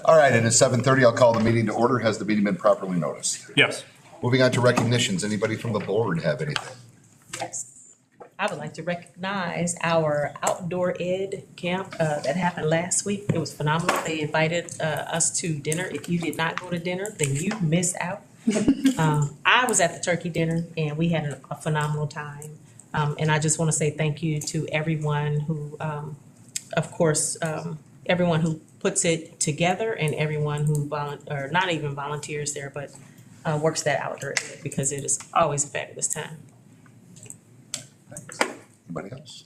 All right, and at 7:30, I'll call the meeting to order. Has the meeting been properly noticed? Yes. Moving on to recognitions. Anybody from the board have anything? Yes. I would like to recognize our outdoor ed camp that happened last week. It was phenomenal. They invited us to dinner. If you did not go to dinner, then you missed out. I was at the turkey dinner and we had a phenomenal time. And I just want to say thank you to everyone who, of course, everyone who puts it together and everyone who or not even volunteers there, but works that outdoor ed because it is always a fabulous time. Thanks. Anybody else?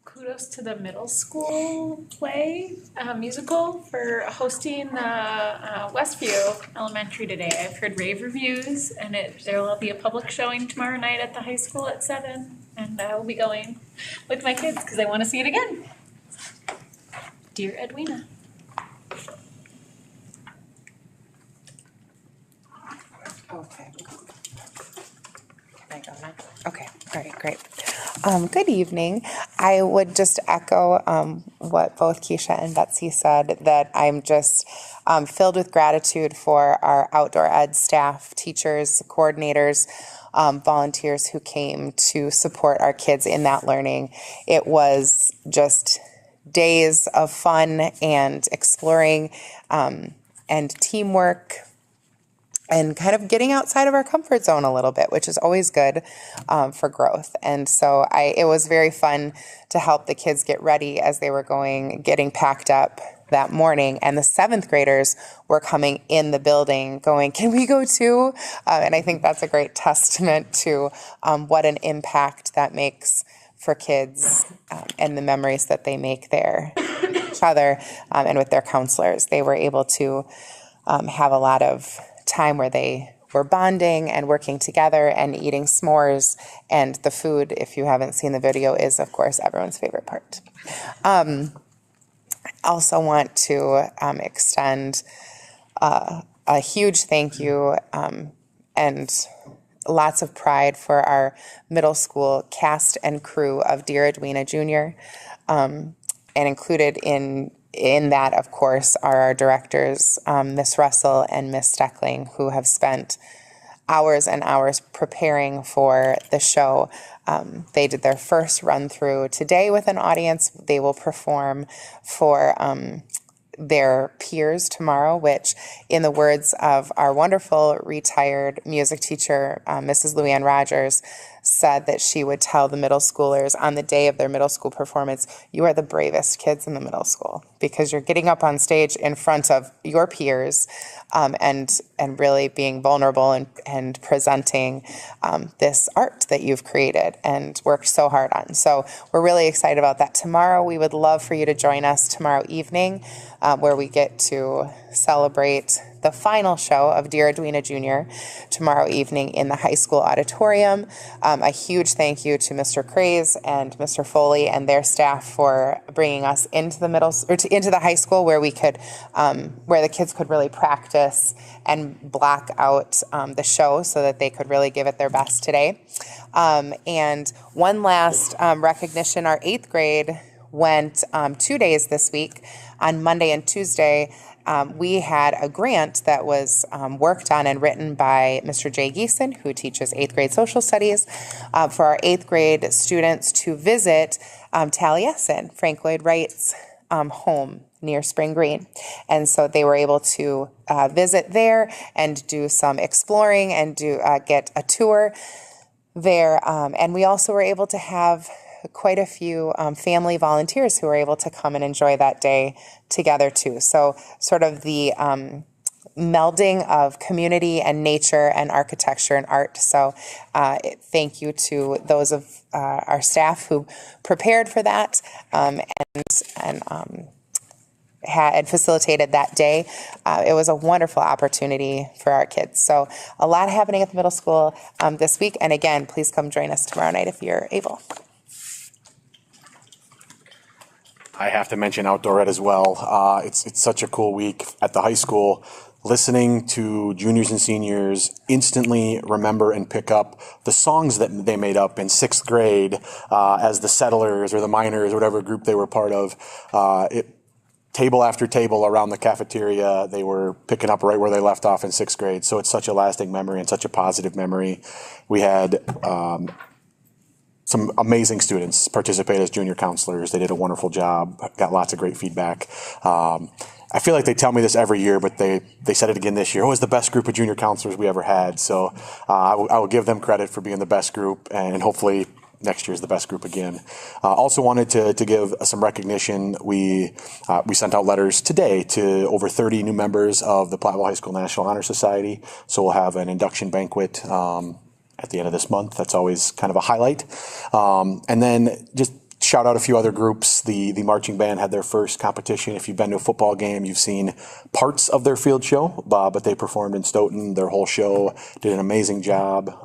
Kudos to the middle school play musical for hosting the Westview Elementary today. I've heard rave reviews, and there will be a public showing tomorrow night at the high school at 7, and I will be going with my kids because I want to see it again. Dear Edwina. Okay. Can I go now? Okay, all right, great. Good evening. I would just echo what both Keisha and Betsy said, that I'm just filled with gratitude for our outdoor ed staff, teachers, coordinators, volunteers who came to support our kids in that learning. It was just days of fun and exploring and teamwork, and kind of getting outside of our comfort zone a little bit, which is always good for growth. And so it was very fun to help the kids get ready as they were getting packed up that morning. And the 7th graders were coming in the building going, can we go too? And I think that's a great testament to what an impact that makes for kids and the memories that they make there with each other and with their counselors. They were able to have a lot of time where they were bonding and working together and eating s'mores, and the food, if you haven't seen the video, is of course everyone's favorite part. I also want to extend a huge thank you and lots of pride for our middle school cast and crew of Dear Edwina Jr. And included in that, of course, are our directors, Miss Russell and Miss Steckling, who have spent hours and hours preparing for the show. They did their first run through today with an audience. They will perform for their peers tomorrow, which, in the words of our wonderful retired music teacher, Mrs. Luann Rogers, said that she would tell the middle schoolers on the day of their middle school performance, you are the bravest kids in the middle school because you're getting up on stage in front of your peers and really being vulnerable and presenting this art that you've created and worked so hard on. So we're really excited about that. Tomorrow, we would love for you to join us tomorrow evening where we get to celebrate the final show of Dear Edwina Jr. tomorrow evening in the high school auditorium. A huge thank you to Mr. Craze and Mr. Foley and their staff for bringing us into the into the high school where we could, where the kids could really practice and block out the show so that they could really give it their best today. And one last recognition: our 8th grade went 2 days this week. On Monday and Tuesday, we had a grant that was worked on and written by Mr. Jay Geeson, who teaches 8th grade social studies, for our 8th grade students to visit Taliesin, Frank Lloyd Wright's home near Spring Green. And so they were able to visit there and do some exploring and get a tour there. And we also were able to have quite a few family volunteers who were able to come and enjoy that day together too. So sort of the melding of community and nature and architecture and art. So thank you to those of our staff who prepared for that and had facilitated that day. It was a wonderful opportunity for our kids. So a lot happening at the middle school this week. And again, please come join us tomorrow night if you're able. I have to mention outdoor ed as well. It's such a cool week at the high school. Listening to juniors and seniors instantly remember and pick up the songs that they made up in 6th grade as the Settlers or the Miners, whatever group they were part of. table after table around the cafeteria. They were picking up right where they left off in sixth grade. So it's such a lasting memory and such a positive memory. We had some amazing students participate as junior counselors. They did a wonderful job, got lots of great feedback. I feel like they tell me this every year, but they said it again this year. It was the best group of junior counselors we ever had. So I will give them credit for being the best group, and hopefully next year is the best group again. Also wanted to give some recognition. We sent out letters today to over 30 new members of the Platteville High School National Honor Society. So we'll have an induction banquet at the end of this month. That's always kind of a highlight. And then just shout out a few other groups. The marching band had their first competition. If you've been to a football game, you've seen parts of their field show, but they performed in Stoughton. Their whole show did an amazing job.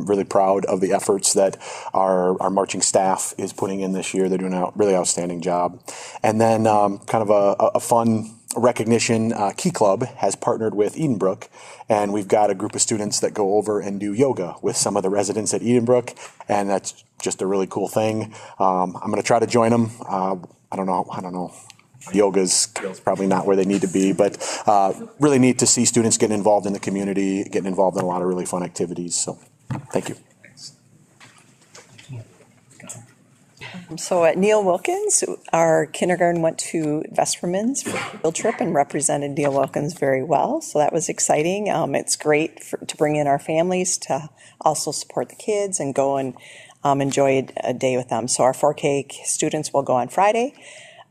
Really proud of the efforts that our marching staff is putting in this year. They're doing a really outstanding job. And then kind of a fun recognition, Key Club has partnered with Edenbrook, and we've got a group of students that go over and do yoga with some of the residents at Edenbrook, and that's just a really cool thing. I'm going to try to join them. I don't know. Yoga's probably not where they need to be, but really neat to see students getting involved in the community, getting involved in a lot of really fun activities. So, thank you. So at Neil Wilkins, our kindergarten went to Vesterman's for a field trip and represented Neil Wilkins very well. So that was exciting. It's great to bring in our families to also support the kids and go and enjoy a day with them. So our 4K students will go on Friday.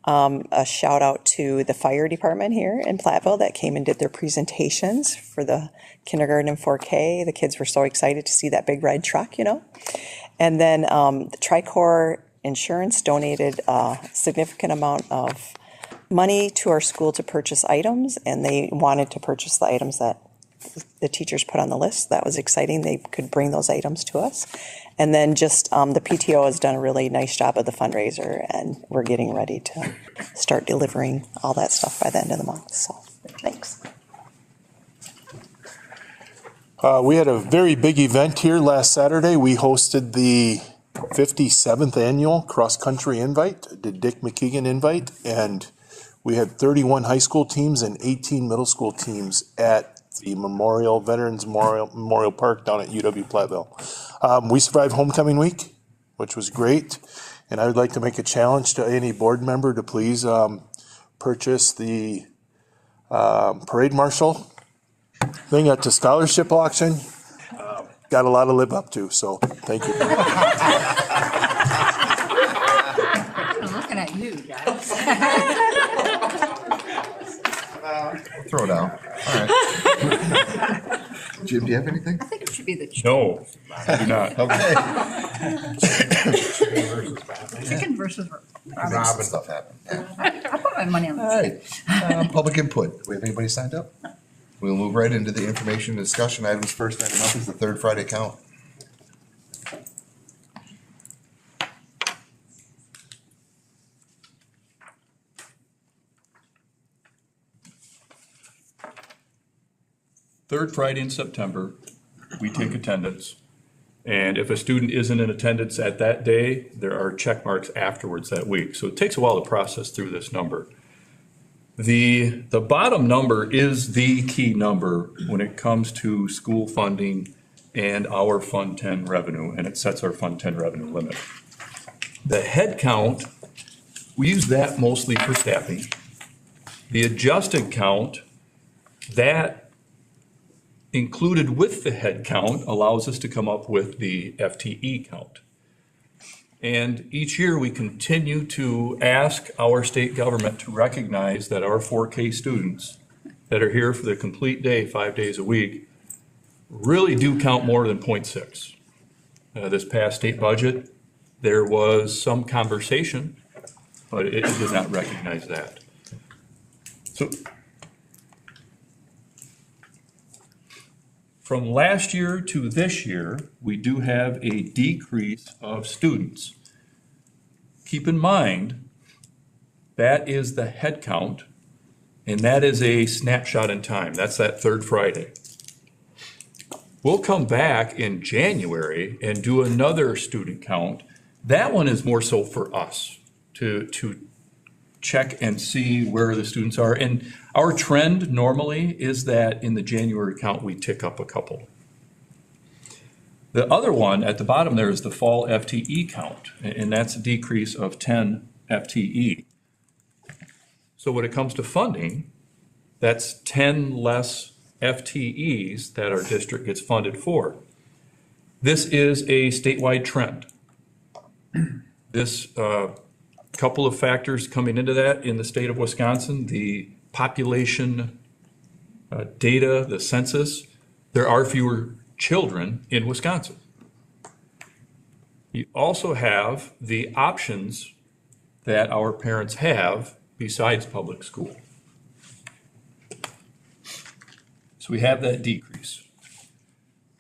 A shout out to the fire department here in Platteville that came and did their presentations for the kindergarten and 4K. The kids were so excited to see that big red truck, And then the Tricor Insurance donated a significant amount of money to our school to purchase items, and they wanted to purchase the items that the teachers put on the list. That was exciting. They could bring those items to us. And then just the PTO has done a really nice job of the fundraiser, and we're getting ready to start delivering all that stuff by the end of the month. So thanks. We had a very big event here last Saturday. We hosted the 57th annual cross-country invite, the Dick McKeegan invite, and we had 31 high school teams and 18 middle school teams at the Veterans Memorial Park down at UW Platteville. We survived homecoming week, which was great, and I would like to make a challenge to any board member to please purchase the parade marshal thing at the scholarship auction. Got a lot to live up to, so thank you. I'm looking at you, guys. Throw it down. All right. Jim, do you have anything? I think it should be the No, I do not. Okay. chicken versus Robin. Robin stuff happened. I'll put my money on All this. right. Public input. Do we have anybody signed up? We'll move right into the information and discussion items. First item up is the third Friday count. Third Friday in September, we take attendance. And if a student isn't in attendance at that day, there are check marks afterwards that week. So it takes a while to process through this number. The bottom number is the key number when it comes to school funding and our Fund 10 revenue, and it sets our Fund 10 revenue limit. The head count, we use that mostly for staffing. The adjusted count, that included with the head count allows us to come up with the FTE count. And each year we continue to ask our state government to recognize that our 4K students that are here for the complete day, 5 days a week, really do count more than 0.6. This past state budget, there was some conversation, but it did not recognize that. So from last year to this year, we do have a decrease of students. Keep in mind, that is the head count, and that is a snapshot in time. That's that third Friday. We'll come back in January and do another student count. That one is more so for us to check and see where the students are. And our trend normally is that in the January count, we tick up a couple. The other one at the bottom there is the fall FTE count, and that's a decrease of 10 FTE. So when it comes to funding, that's 10 less FTEs that our district gets funded for. This is a statewide trend. This couple of factors coming into that in the state of Wisconsin, the population data, the census, there are fewer children in Wisconsin. You also have the options that our parents have besides public school. So we have that decrease.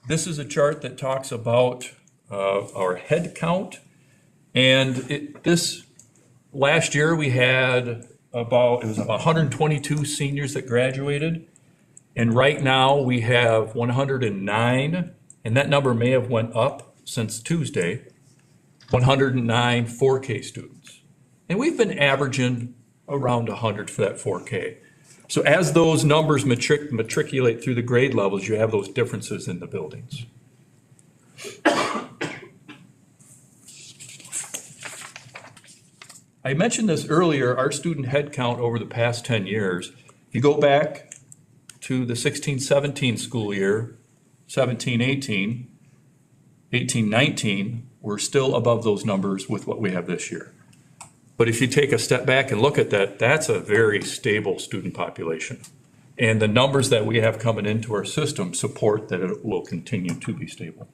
This is a chart that talks about our head count. And this last year we had about 122 seniors that graduated. And right now we have 109, and that number may have went up since Tuesday, 109 4K students. And we've been averaging around 100 for that 4K. So as those numbers matriculate through the grade levels, you have those differences in the buildings. I mentioned this earlier, our student head count over the past 10 years, if you go back to the 16-17 school year, 17-18, 18-19, we're still above those numbers with what we have this year. But if you take a step back and look at that, that's a very stable student population. And the numbers that we have coming into our system support that it will continue to be stable.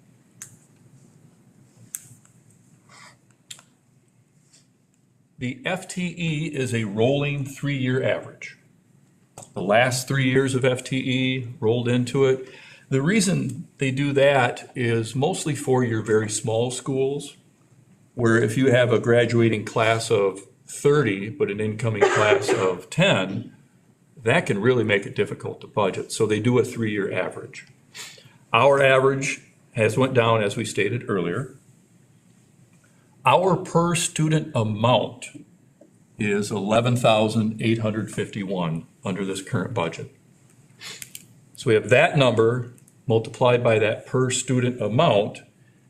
The FTE is a rolling 3-year average. The last 3 years of FTE rolled into it. The reason they do that is mostly for your very small schools, where if you have a graduating class of 30, but an incoming class of 10, that can really make it difficult to budget. So they do a 3-year average. Our average has went down, as we stated earlier. Our per student amount is $11,851 under this current budget. So we have that number multiplied by that per student amount,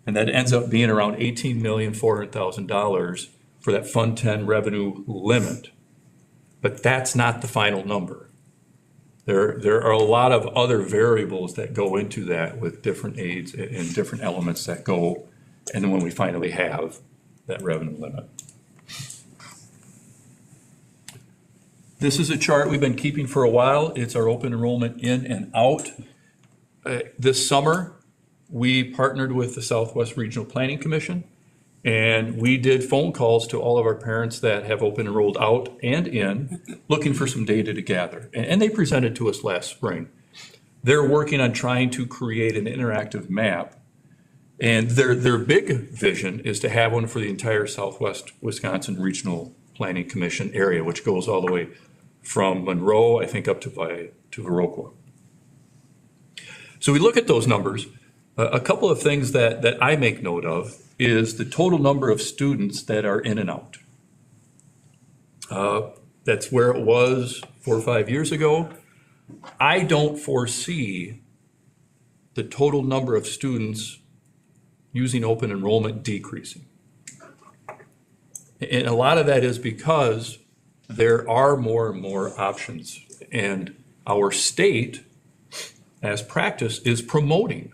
and that ends up being around $18,400,000 for that Fund 10 revenue limit. But that's not the final number. There are a lot of other variables that go into that with different aids and different elements that go, and then when we finally have that revenue limit. This is a chart we've been keeping for a while. It's our open enrollment in and out. This summer, we partnered with the Southwest Regional Planning Commission, and we did phone calls to all of our parents that have open enrolled out and in, looking for some data to gather. And they presented to us last spring. They're working on trying to create an interactive map. And their big vision is to have one for the entire Southwest Wisconsin Regional Planning Commission area, which goes all the way from Monroe, I think, up to Viroqua. So we look at those numbers. A couple of things that I make note of is the total number of students that are in and out. That's where it was 4 or 5 years ago. I don't foresee the total number of students using open enrollment decreasing. And a lot of that is because there are more and more options, and our state, as practice, is promoting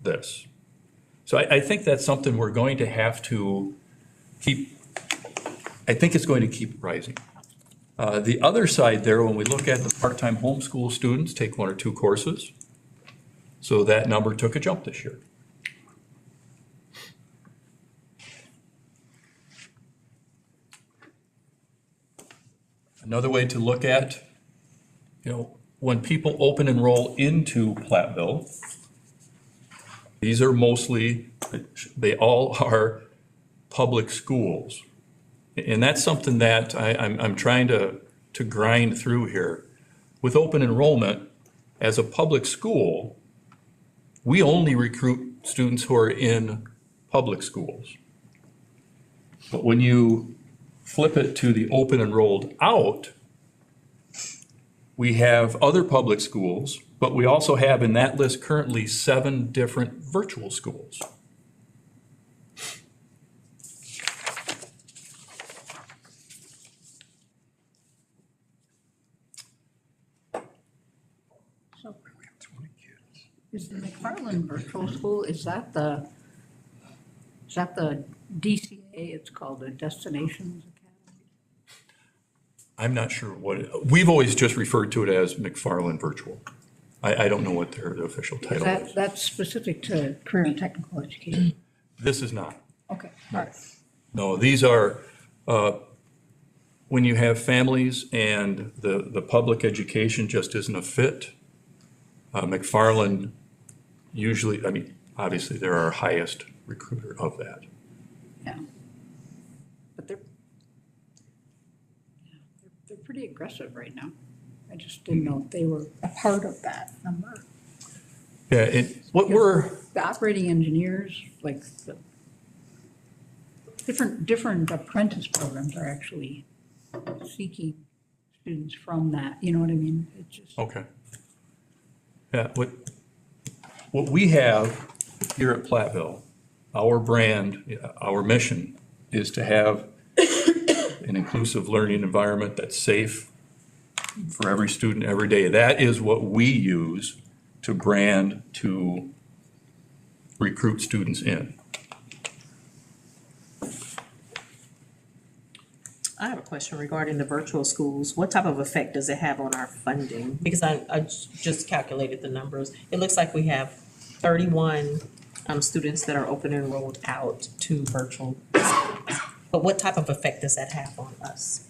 this. So I think that's something we're going to have to keep, I think it's going to keep rising. The other side there, when we look at the part-time homeschool students, take 1 or 2 courses. So that number took a jump this year. Another way to look at, when people open enroll into Platteville, these are mostly, they all are public schools. And that's something that I'm trying to grind through here. With open enrollment, as a public school, we only recruit students who are in public schools. But when you flip it to the open enrolled out, we have other public schools, but we also have in that list currently 7 different virtual schools. So, is the McFarland Virtual School, is that the DCA, it's called the Destinations Academy? I'm not sure we've always just referred to it as McFarland Virtual. I don't know what the official title is. That's specific to career and technical education? This is not. Okay, all right. No, these are, when you have families and the public education just isn't a fit, McFarland usually, I mean, obviously they're our highest recruiter of that. Yeah. But they're pretty aggressive right now. I just didn't know if they were a part of that number. Yeah, The operating engineers, like the different apprentice programs are actually seeking students from that, you know what I mean? It's just. okay. Yeah, what we have here at Platteville, our brand, our mission is to have an inclusive learning environment that's safe for every student every day. That is what we use to brand, to recruit students in. I have a question regarding the virtual schools. What type of effect does it have on our funding? Because I just calculated the numbers. It looks like we have 31 students that are open enrolled out to virtual schools. But what type of effect does that have on us?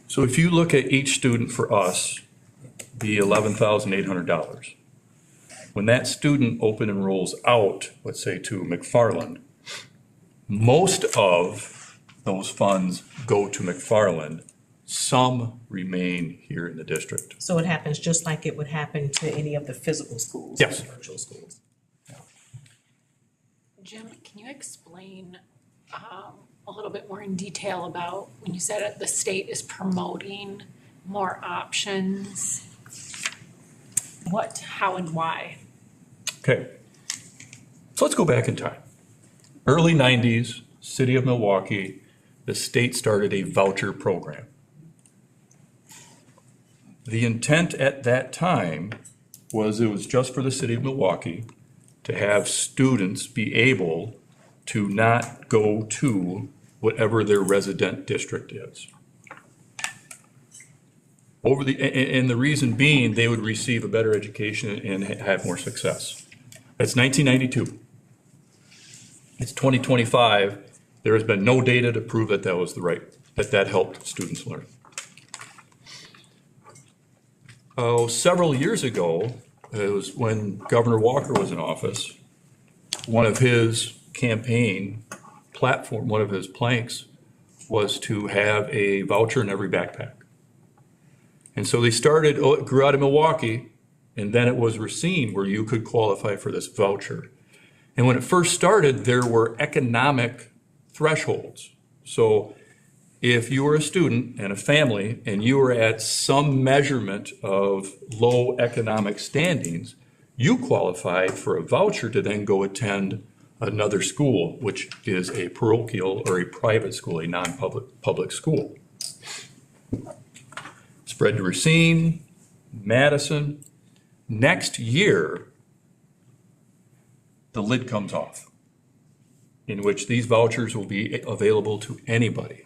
So if you look at each student for us, the $11,800, when that student open enrolls out, let's say to McFarland, most of those funds go to McFarland. Some remain here in the district. So it happens just like it would happen to any of the physical schools? Yes. Or virtual schools? Jim, can you explain a little bit more in detail about when you said the state is promoting more options? What, how, and why? Okay. So let's go back in time. Early 90s, city of Milwaukee, the state started a voucher program. The intent at that time was it was just for the city of Milwaukee to have students be able to not go to whatever their resident district is. And the reason being, they would receive a better education and have more success. That's 1992. It's 2025. There has been no data to prove that that was that helped students learn. Several years ago, it was when Governor Walker was in office, one of his campaign platform, one of his planks was to have a voucher in every backpack. And so they started, it grew out of Milwaukee, and then it was Racine where you could qualify for this voucher. And when it first started, there were economic thresholds. So if you were a student and a family and you were at some measurement of low economic standings, you qualified for a voucher to then go attend another school, which is a parochial or a private school, a non-public school. Spread to Racine, Madison. Next year, the lid comes off, in which these vouchers will be available to anybody.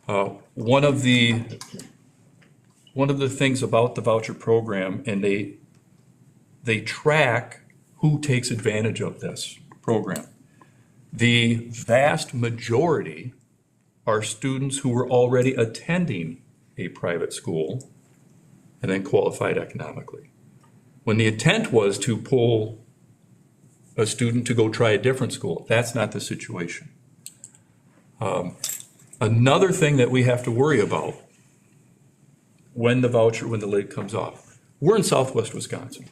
One of the things about the voucher program, and they track who takes advantage of this program. The vast majority are students who were already attending a private school and then qualified economically. When the intent was to pull a student to go try a different school, that's not the situation. Another thing that we have to worry about when the lid comes off, we're in Southwest Wisconsin.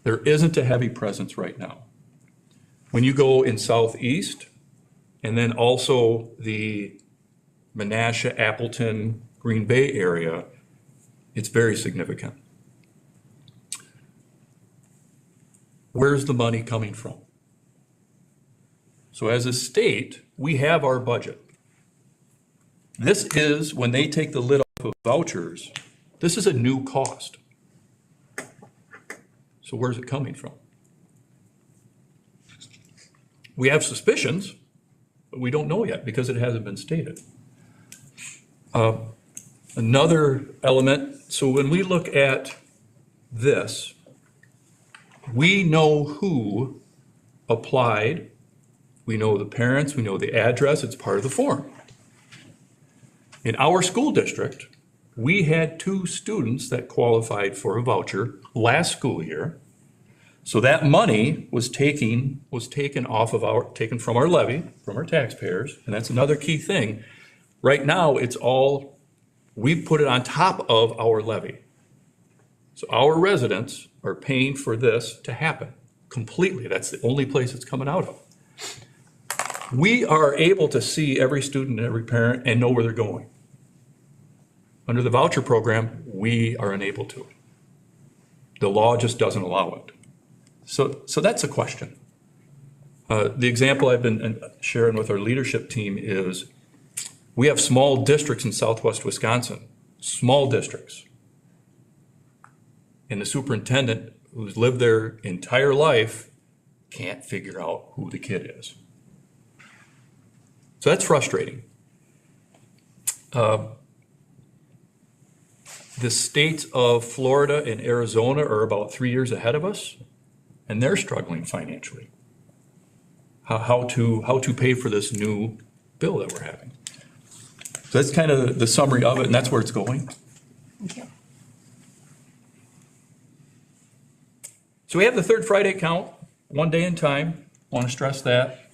There isn't a heavy presence right now. When you go in Southeast, and then also the Menasha, Appleton, Green Bay area, it's very significant. Where's the money coming from? So as a state, we have our budget. This is, when they take the lid off of vouchers, this is a new cost. So where's it coming from? We have suspicions, but we don't know yet because it hasn't been stated. Another element, so when we look at this, we know who applied, we know the parents, we know the address, it's part of the form. In our school district, we had 2 students that qualified for a voucher last school year. So that money was taken from our levy, from our taxpayers, and that's another key thing. Right now, we've put it on top of our levy. So our residents are paying for this to happen completely. That's the only place it's coming out of. We are able to see every student and every parent and know where they're going. Under the voucher program, we are unable to. The law just doesn't allow it. So that's a question. The example I've been sharing with our leadership team is we have small districts in southwest Wisconsin, small districts. And the superintendent, who's lived their entire life, can't figure out who the kid is. So that's frustrating. The states of Florida and Arizona are about 3 years ahead of us, and they're struggling financially. How to pay for this new bill that we're having. So that's kind of the summary of it, and that's where it's going. Thank you. So we have the third Friday count, 1 day in time. Want to stress that.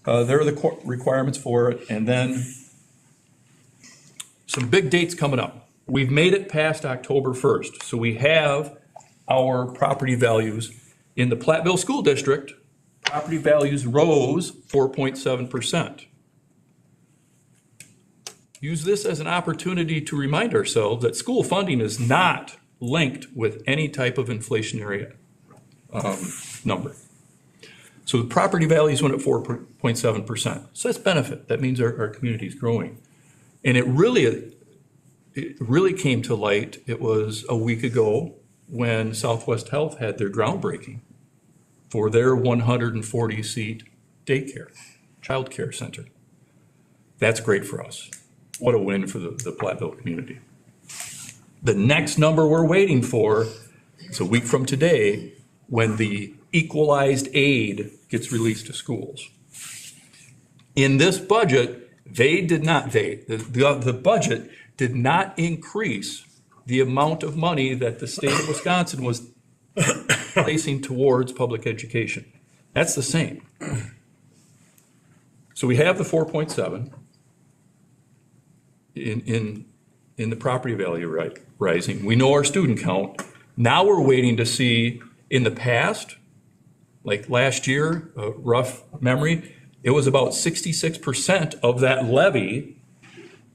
There are the requirements for it, and then some big dates coming up. We've made it past October 1st, so we have our property values. In the Platteville School District, property values rose 4.7%. Use this as an opportunity to remind ourselves that school funding is not linked with any type of inflationary number. So the property values went at 4.7%. So that's benefit. That means our community is growing. And it really came to light, it was a week ago when Southwest Health had their groundbreaking for their 140-seat daycare, child care center. That's great for us. What a win for the Platteville community. The next number we're waiting for is a week from today when the equalized aid gets released to schools. In this budget, the budget did not increase the amount of money that the state of Wisconsin was placing towards public education. That's the same. So we have the 4.7 in the property value rising. We know our student count. Now we're waiting to see, in the past, like last year, rough memory, it was about 66% of that levy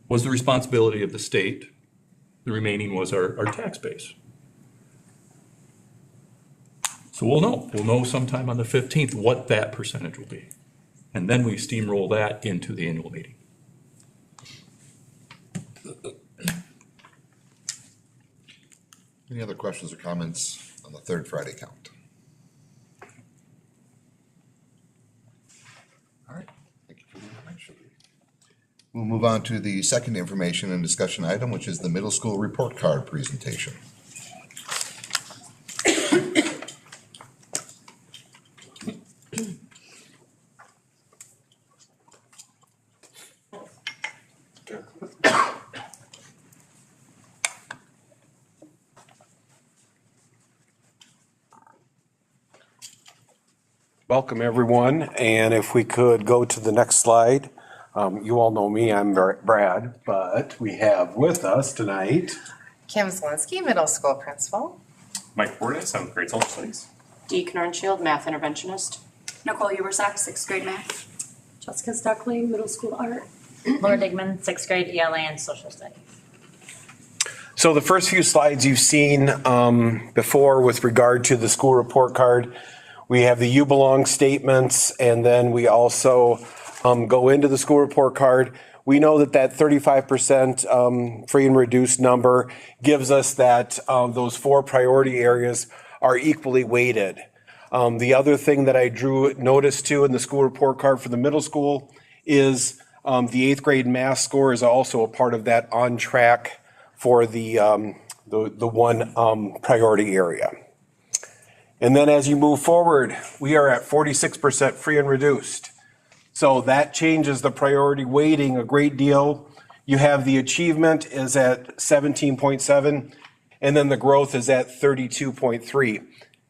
was the responsibility of the state. The remaining was our tax base. So we'll know. We'll know sometime on the 15th what that percentage will be. And then we steamroll that into the annual meeting. Any other questions or comments on the third Friday count? All right, thank you for the information. We'll move on to the second information and discussion item, which is the middle school report card presentation. Welcome, everyone, and if we could go to the next slide. You all know me, I'm Brad, but we have with us tonight Kim Zielinski, middle school principal. Mike Porter, 7th grade social studies. Dee Knornshield, math interventionist. Nicole Ubersack, 6th grade math. Jessica Stuckley, middle school art. Laura Digman, sixth grade ELA and social studies. So the first few slides you've seen before with regard to the school report card, we have the you belong statements, and then we also go into the school report card. We know that that 35% free and reduced number gives us that those 4 priority areas are equally weighted. The other thing that I drew notice to in the school report card for the middle school is the 8th grade math score is also a part of that on track for the one priority area. And then as you move forward, we are at 46% free and reduced. So that changes the priority weighting a great deal. You have the achievement is at 17.7, and then the growth is at 32.3.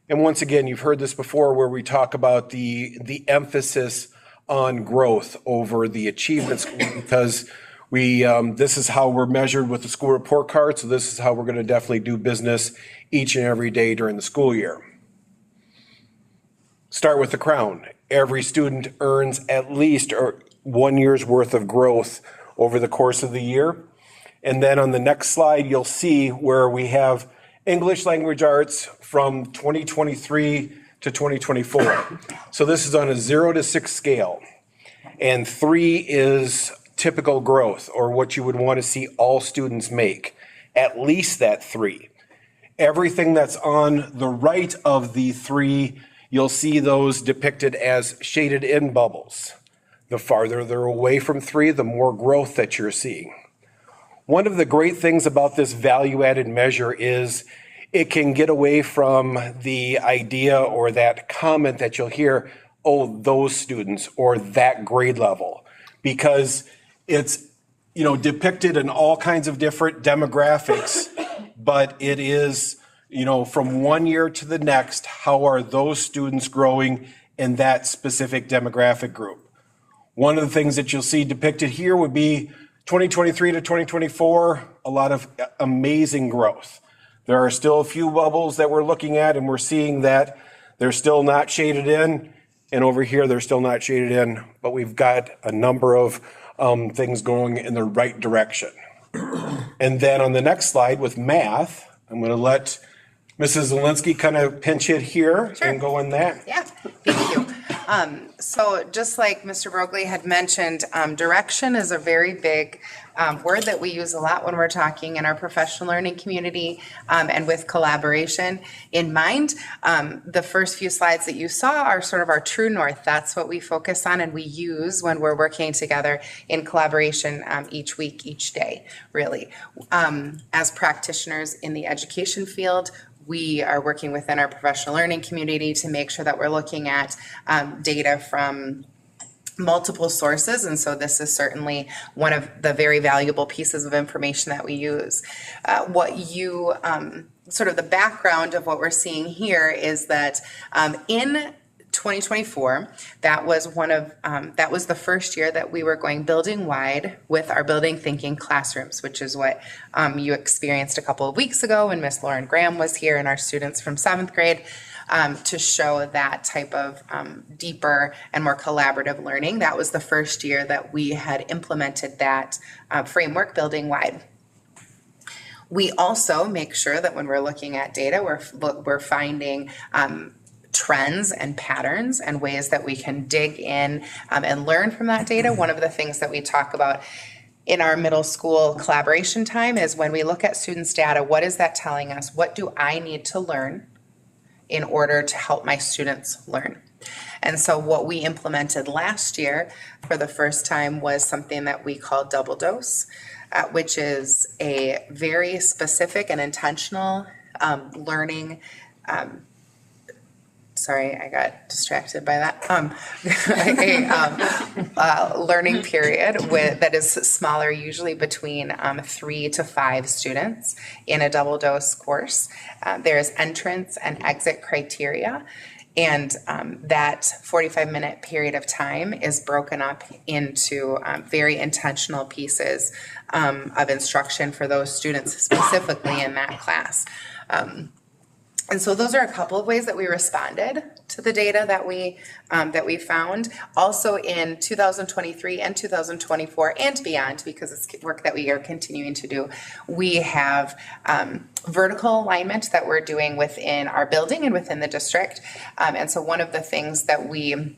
And once again, you've heard this before where we talk about the emphasis on growth over the achievement score, because this is how we're measured with the school report card. So this is how we're going to definitely do business each and every day during the school year. Start with the crown. Every student earns at least 1 year's worth of growth over the course of the year. And then on the next slide, you'll see where we have English language arts from 2023 to 2024. So this is on a 0 to 6 scale. And 3 is typical growth, or what you would want to see all students make, at least that 3. Everything that's on the right of the 3, you'll see those depicted as shaded in bubbles. The farther they're away from 3, the more growth that you're seeing. One of the great things about this value-added measure is it can get away from the idea or that comment that you'll hear, oh, those students or that grade level, because it's, depicted in all kinds of different demographics, but it is, from one year to the next, how are those students growing in that specific demographic group? One of the things that you'll see depicted here would be 2023 to 2024, a lot of amazing growth. There are still a few bubbles that we're looking at, and we're seeing that they're still not shaded in, and over here they're still not shaded in, but we've got a number of things going in the right direction. And then on the next slide with math, I'm going to let Mrs. Zielinski kind of pinch hit here and go in that. Yeah, thank you. So just like Mr. Brogley had mentioned, direction is a very big word that we use a lot when we're talking in our professional learning community and with collaboration in mind. The first few slides that you saw are sort of our true north. That's what we focus on and we use when we're working together in collaboration each week, each day, really. As practitioners in the education field, we are working within our professional learning community to make sure that we're looking at data from multiple sources. And so this is certainly one of the very valuable pieces of information that we use. Sort of the background of what we're seeing here is that in 2024, that was the first year that we were going building wide with our building thinking classrooms, which is what you experienced a couple of weeks ago when Miss Lauren Graham was here and our students from 7th grade to show that type of deeper and more collaborative learning. That was the first year that we had implemented that framework building wide. We also make sure that when we're looking at data, we're finding trends and patterns and ways that we can dig in and learn from that data. One of the things that we talk about in our middle school collaboration time is when we look at students' data, what is that telling us? What do I need to learn in order to help my students learn? And so what we implemented last year for the first time was something that we call double dose, which is a very specific and intentional learning sorry, I got distracted by that. Learning period that is smaller, usually between 3 to 5 students in a double dose course. There's entrance and exit criteria. And that 45-minute period of time is broken up into very intentional pieces of instruction for those students specifically in that class. And so those are a couple of ways that we responded to the data that we found. Also in 2023 and 2024 and beyond, because it's work that we are continuing to do, we have vertical alignment that we're doing within our building and within the district. And so one of the things that we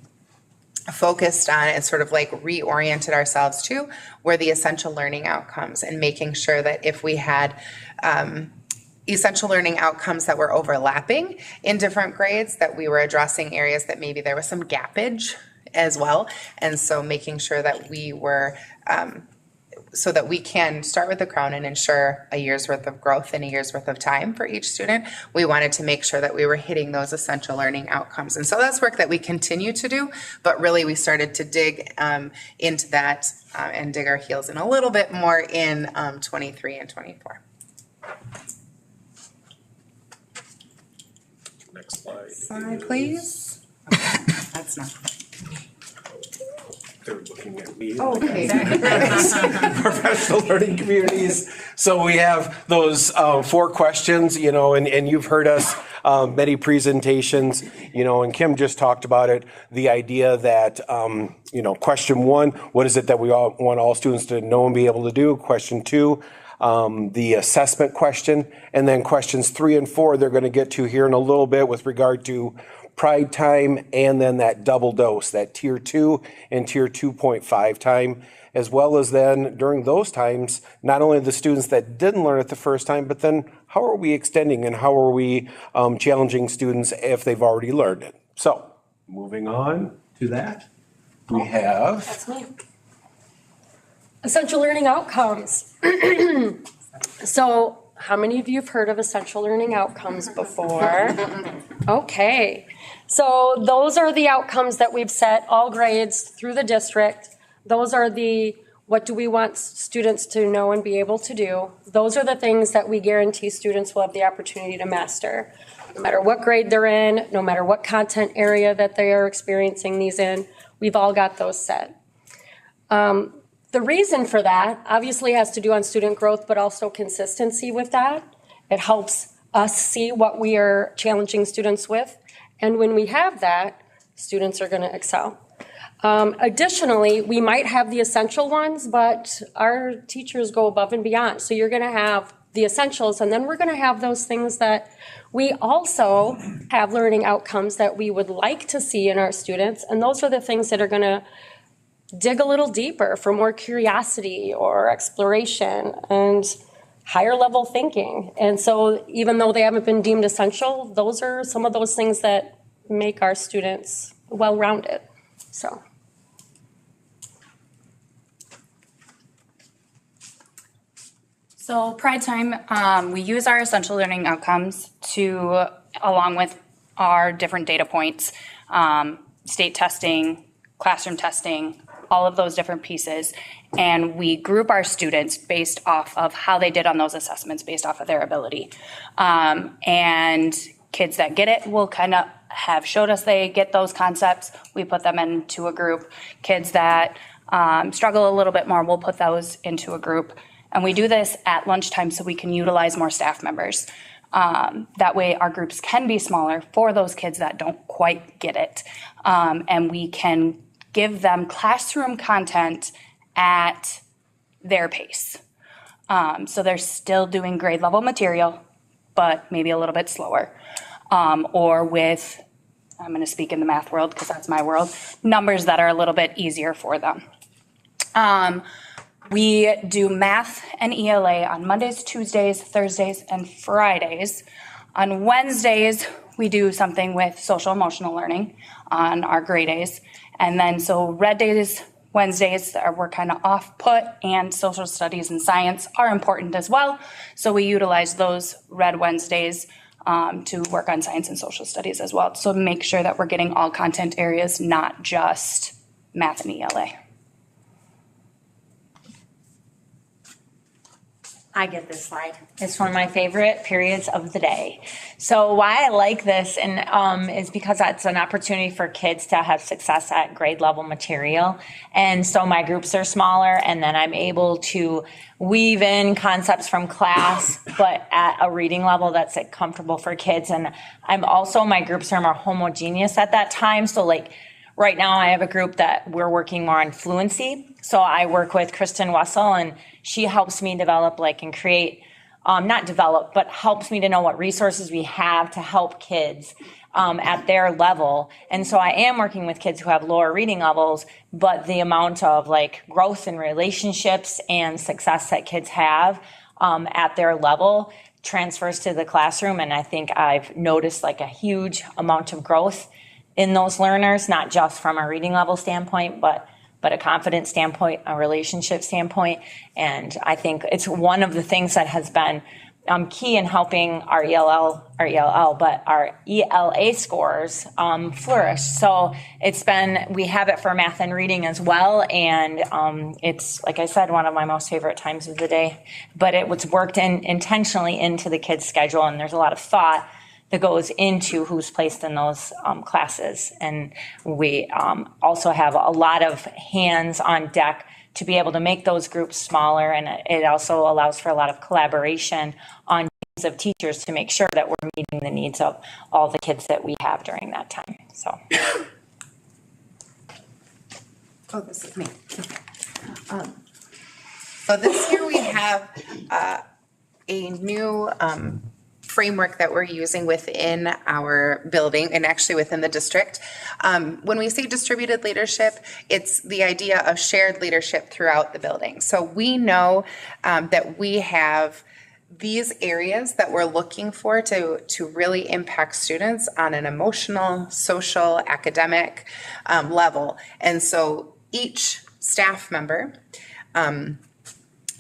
focused on and sort of like reoriented ourselves to were the essential learning outcomes, and making sure that if we had essential learning outcomes that were overlapping in different grades, that we were addressing areas that maybe there was some gappage as well. And so making sure that we were, so that we can start with the crown and ensure a year's worth of growth in a year's worth of time for each student, we wanted to make sure that we were hitting those essential learning outcomes. And so that's work that we continue to do, but really we started to dig into that and dig our heels in a little bit more in 23 and 24. Next slide. Slide, please. That's not. They're looking at me. Okay. Professional learning communities. So we have those 4 questions, you know, and you've heard us many presentations, you know, and Kim just talked about it. The idea that, you know, question 1, what is it that we all want all students to know and be able to do? Question 2, the assessment question, and then questions 3 and 4 they're going to get to here in a little bit with regard to Pride time, and then that double dose, that tier 2 and tier 2.5 time, as well as then during those times, not only the students that didn't learn it the first time, but then how are we extending and how are we challenging students if they've already learned it? So moving on to that, we have. That's me. Essential learning outcomes. So how many of you have heard of essential learning outcomes before? Okay. So those are the outcomes that we've set all grades through the district. Those are the, what do we want students to know and be able to do? Those are the things that we guarantee students will have the opportunity to master. No matter what grade they're in, no matter what content area that they are experiencing these in, we've all got those set. The reason for that obviously has to do on student growth, but also consistency with that. It helps us see what we are challenging students with. And when we have that, students are going to excel. Additionally, we might have the essential ones, but our teachers go above and beyond. So you're going to have the essentials, and then we're going to have those things that we also have learning outcomes that we would like to see in our students. And those are the things that are going to dig a little deeper for more curiosity or exploration and higher level thinking. And so even though they haven't been deemed essential, those are some of those things that make our students well-rounded. So Pride Time, we use our essential learning outcomes to, along with our different data points, state testing, classroom testing, all of those different pieces, and we group our students based off of how they did on those assessments, based off of their ability. And kids that get it will kind of have showed us they get those concepts. We put them into a group. Kids that struggle a little bit more, we'll put those into a group. And we do this at lunchtime so we can utilize more staff members. That way our groups can be smaller for those kids that don't quite get it. And we can give them classroom content at their pace. So they're still doing grade level material, but maybe a little bit slower. Or with, I'm going to speak in the math world because that's my world, numbers that are a little bit easier for them. We do math and ELA on Mondays, Tuesdays, Thursdays, and Fridays. On Wednesdays, we do something with social emotional learning on our grade A's. And then so red days, Wednesdays, we're kind of off put, and social studies and science are important as well. So we utilize those red Wednesdays to work on science and social studies as well. So make sure that we're getting all content areas, not just math and ELA. I get this slide. It's one of my favorite periods of the day. So why I like this is because it's an opportunity for kids to have success at grade level material. And so my groups are smaller, and then I'm able to weave in concepts from class, but at a reading level that's like comfortable for kids. And my groups are more homogeneous at that time. So like right now I have a group that we're working more on fluency. So I work with Kristen Wessel, and she helps me develop and create, but helps me to know what resources we have to help kids at their level. And so I am working with kids who have lower reading levels, but the amount of growth in relationships and success that kids have at their level transfers to the classroom. And I think I've noticed a huge amount of growth in those learners, not just from a reading level standpoint, but a confidence standpoint, a relationship standpoint. And I think it's one of the things that has been key in helping our ELA scores flourish. So we have it for math and reading as well. And it's, like I said, one of my most favorite times of the day, but it was worked in intentionally into the kids' schedule. And there's a lot of thought that goes into who's placed in those classes. And we also have a lot of hands on deck to be able to make those groups smaller. And it also allows for a lot of collaboration on teams of teachers to make sure that we're meeting the needs of all the kids that we have during that time. So. Oh, this is me. So this year we have a new framework that we're using within our building and actually within the district. When we say distributed leadership, it's the idea of shared leadership throughout the building. So we know that we have these areas that we're looking for to really impact students on an emotional, social, academic level. And so each staff member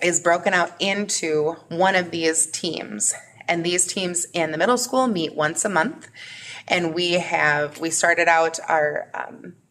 is broken out into one of these teams. And these teams in the middle school meet once a month. And we started out our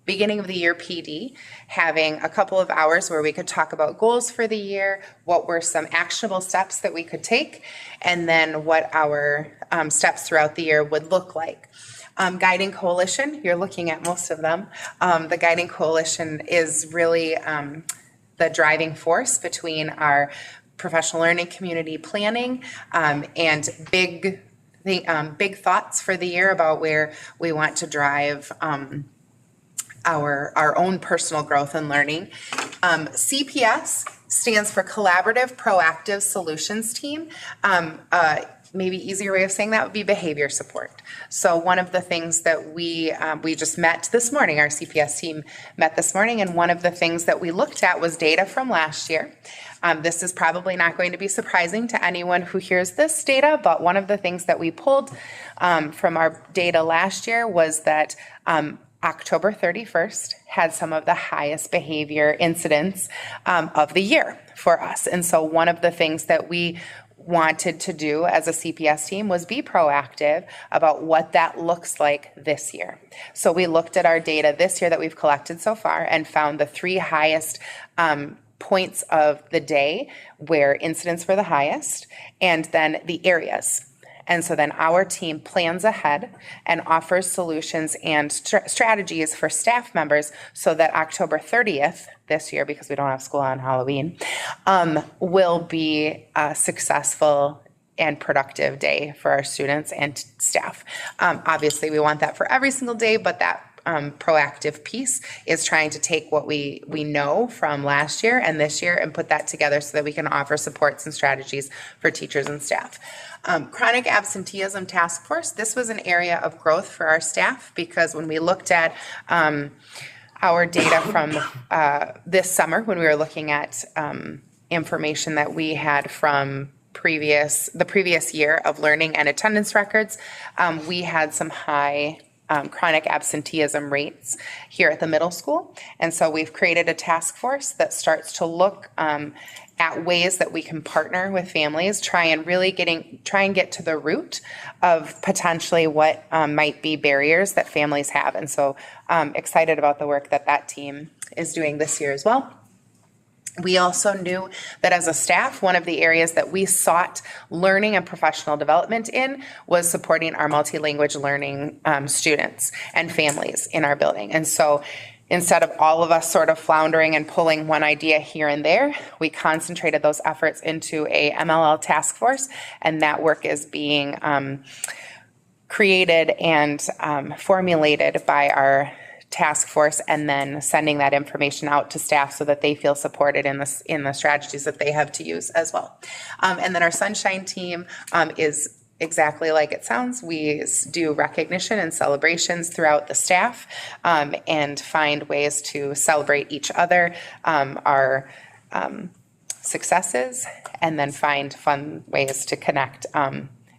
beginning of the year PD having a couple of hours where we could talk about goals for the year, what were some actionable steps that we could take, and then what our steps throughout the year would look like. Guiding Coalition, you're looking at most of them. The Guiding Coalition is really the driving force between our professional learning community planning and big thoughts for the year about where we want to drive our own personal growth and learning. CPS stands for Collaborative Proactive Solutions Team. Maybe easier way of saying that would be behavior support. So one of the things that we just met this morning, our CPS team met this morning, and one of the things that we looked at was data from last year. This is probably not going to be surprising to anyone who hears this data, but one of the things that we pulled from our data last year was that October 31st had some of the highest behavior incidents of the year for us. And so one of the things that we wanted to do as a CPS team was be proactive about what that looks like this year. So we looked at our data this year that we've collected so far and found the 3 highest points of the day where incidents were the highest, and then the areas. And so then our team plans ahead and offers solutions and strategies for staff members so that October 30th this year, because we don't have school on Halloween, will be a successful and productive day for our students and staff. Obviously, we want that for every single day, but that proactive piece is trying to take what we know from last year and this year and put that together so that we can offer supports and strategies for teachers and staff. Chronic absenteeism task force, this was an area of growth for our staff because when we looked at our data from this summer, when we were looking at information that we had from the previous year of learning and attendance records, we had some high chronic absenteeism rates here at the middle school. And so we've created a task force that starts to look at ways that we can partner with families, try and get to the root of potentially what might be barriers that families have. And so excited about the work that team is doing this year as well. We also knew that as a staff, one of the areas that we sought learning and professional development in was supporting our multi-language learning students and families in our building. And so instead of all of us sort of floundering and pulling one idea here and there, we concentrated those efforts into a MLL task force, and that work is being created and formulated by our task force, and then sending that information out to staff so that they feel supported in the strategies that they have to use as well. And then our Sunshine team is exactly like it sounds. We do recognition and celebrations throughout the staff, and find ways to celebrate each other, our successes, and then find fun ways to connect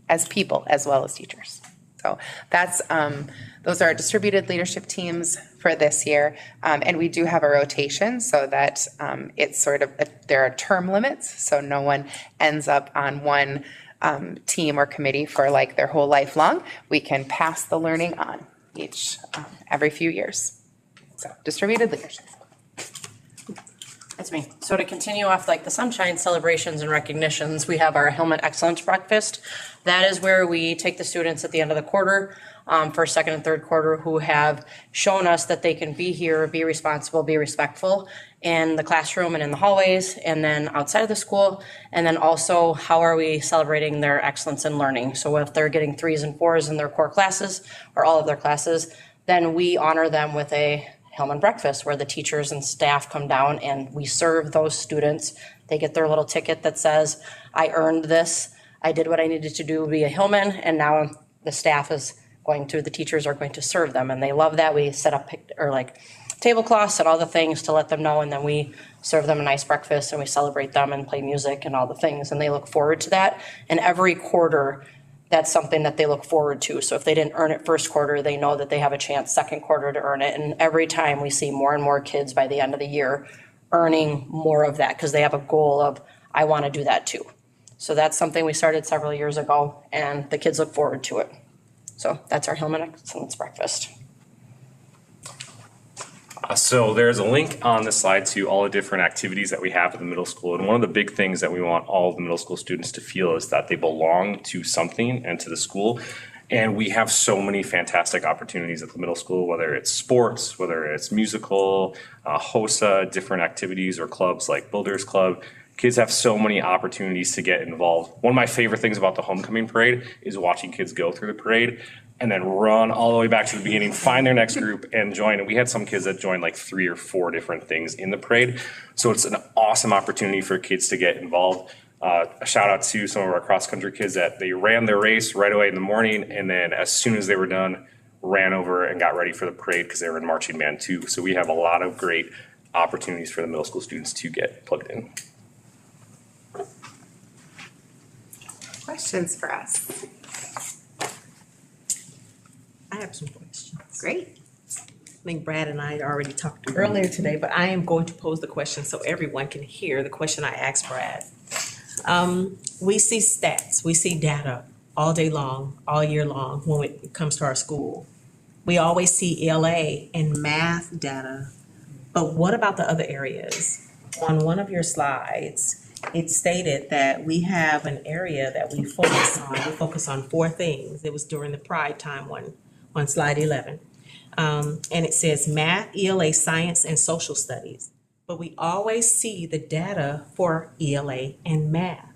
as people as well as teachers. So that's those are our distributed leadership teams for this year, and we do have a rotation so that it's sort of there are term limits, so no one ends up on one team or committee for like their whole life long. We can pass the learning on each every few years. So distributed leadership. That's me. So to continue off like the Sunshine celebrations and recognitions, we have our Hillman Excellence Breakfast. That is where we take the students at the end of the quarter, first, second, and third quarter, who have shown us that they can be here, be responsible, be respectful in the classroom and in the hallways, and then outside of the school. And then also, how are we celebrating their excellence in learning? So if they're getting 3s and 4s in their core classes or all of their classes, then we honor them with a Hillman breakfast where the teachers and staff come down and we serve those students. They get their little ticket that says, I earned this. I did what I needed to do to be a Hillman, and now the staff is going to, the teachers are going to serve them, and they love that. We set up tablecloths and all the things to let them know, and then we serve them a nice breakfast and we celebrate them and play music and all the things, and they look forward to that. And every quarter, that's something that they look forward to. So if they didn't earn it first quarter, they know that they have a chance second quarter to earn it. And every time we see more and more kids by the end of the year earning more of that because they have a goal of, I want to do that too. So that's something we started several years ago, and the kids look forward to it. So that's our Hillman Excellence Breakfast. So there's a link on the slide to all the different activities that we have at the middle school. And one of the big things that we want all of the middle school students to feel is that they belong to something and to the school. And we have so many fantastic opportunities at the middle school, whether it's sports, whether it's musical, HOSA, different activities or clubs like Builders Club. Kids have so many opportunities to get involved. One of my favorite things about the homecoming parade is watching kids go through the parade and then run all the way back to the beginning, find their next group and join. And we had some kids that joined like 3 or 4 different things in the parade. So it's an awesome opportunity for kids to get involved. A shout out to some of our cross country kids that they ran their race right away in the morning. And then as soon as they were done, ran over and got ready for the parade because they were in marching band too. So we have a lot of great opportunities for the middle school students to get plugged in. Questions for us? I have some questions. Great. I think Brad and I already talked earlier today, but I am going to pose the question so everyone can hear the question I asked Brad. We see stats, we see data all day long, all year long when it comes to our school. We always see ELA and math data, but what about the other areas? On one of your slides, it stated that we have an area that we focus on. We focus on 4 things. It was during the Pride time one on slide 11. And it says math, ELA, science, and social studies. But we always see the data for ELA and math.